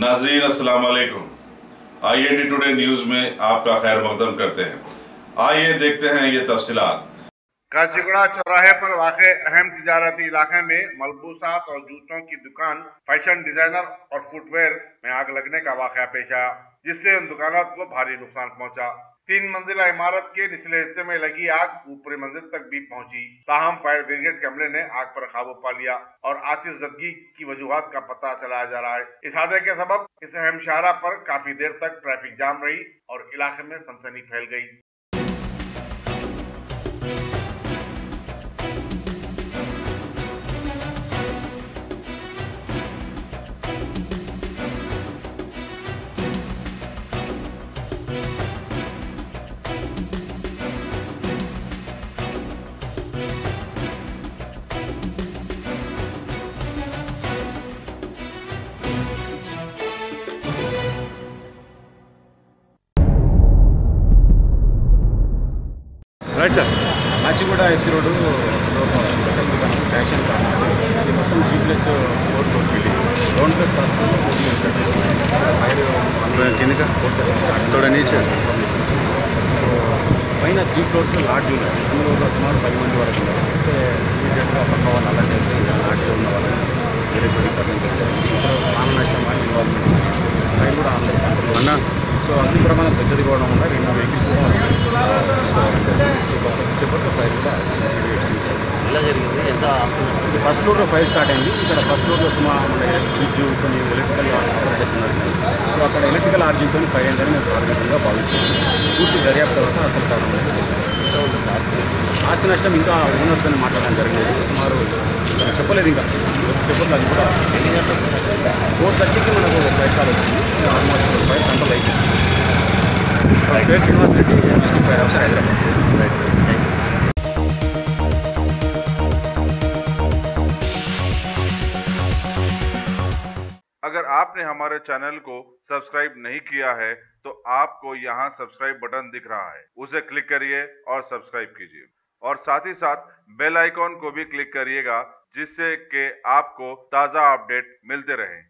नाजरीन अस्सलाम वालेकुम। IND टुडे न्यूज़ में आपका खैर मकदम करते हैं। आइए देखते हैं ये तफसीलात। काजीगुड़ा चौराहे पर वाक़े अहम तिजारती इलाके में मलबूसात और जूतों की दुकान, फैशन डिजाइनर और फुटवेयर में आग लगने का वाक़या पेश आया, जिससे उन दुकानों को भारी नुकसान पहुंचा। 3 मंजिला इमारत के निचले हिस्से में लगी आग ऊपरी मंजिल तक भी पहुंची। ताहम फायर ब्रिगेड के अमले ने आग पर काबू पा लिया और आतिशज़दगी की वजूहात का पता चलाया जा रहा है। इस हादसे के सबब इस अहम शाहरा पर काफी देर तक ट्रैफिक जाम रही और इलाके में सनसनी फैल गई। Right sir. Kachiguda X road fashion corner ఇది మొత్తం G+4 building ground plus fire नीचे పైన 3 ఫ్లోర్స్ లాడ్జ్ ఉన్నాయి. అందులో ఒక సుమారు 10 మంది వరకు ఉన్నారు. అయితే ఇమీడియట్గా పక్క వాళ్ళు అలా చేస్తే లాడ్జ్లో ఉన్న వాళ్ళని వేరే చోటికి తరలించారు. ఇప్పుడు ప్రాణ నష్టం అని ఇన్వాల్వ్మెంట్ ఫైర్ కూడా అందరూ కంట్రోల్ అన్నా. సో అగ్ని ప్రమాదం పెద్దది కూడా ఉన్నాయి. 2 వెహికల్స్ కూడా సేపట్లో ఫైర్ కూడా ఎలా జరిగింది? ఎంత ఫస్ట్ ఫ్లోర్లో ఫైర్ స్టార్ట్ అయింది. ఇక్కడ ఫస్ట్ ఫ్లోర్లో సుమారు ఫ్రిడ్జ్ కొన్ని ఎలక్ట్రికల్ ఆపరేటర్స్ ఉన్నారు. సో అక్కడ ఎలక్ట్రికల్ ఆర్జిన్తో ఫైర్ అయిందని మేము ప్రాథమికంగా భావిస్తున్నాం. పూర్తి దర్యాప్తు తర్వాత అసలు కారణం ఆస్తి నష్టం ఇంకా ఓనర్తో మాట్లాడడం జరిగింది. సుమారు చెప్పలేదు, ఇంకా చెప్పలేదు. అది కూడా 4:30కి మనకు ఫైర్ కాల్ వచ్చింది. ఆల్మోస్ట్ ఫైర్ కంట్రోల్ అయిపోయింది. పేట్ university district fire officer Hyderabad. अगर आपने हमारे चैनल को सब्सक्राइब नहीं किया है तो आपको यहाँ सब्सक्राइब बटन दिख रहा है, उसे क्लिक करिए और सब्सक्राइब कीजिए और साथ ही साथ बेल आइकॉन को भी क्लिक करिएगा, जिससे कि आपको ताज़ा अपडेट मिलते रहें।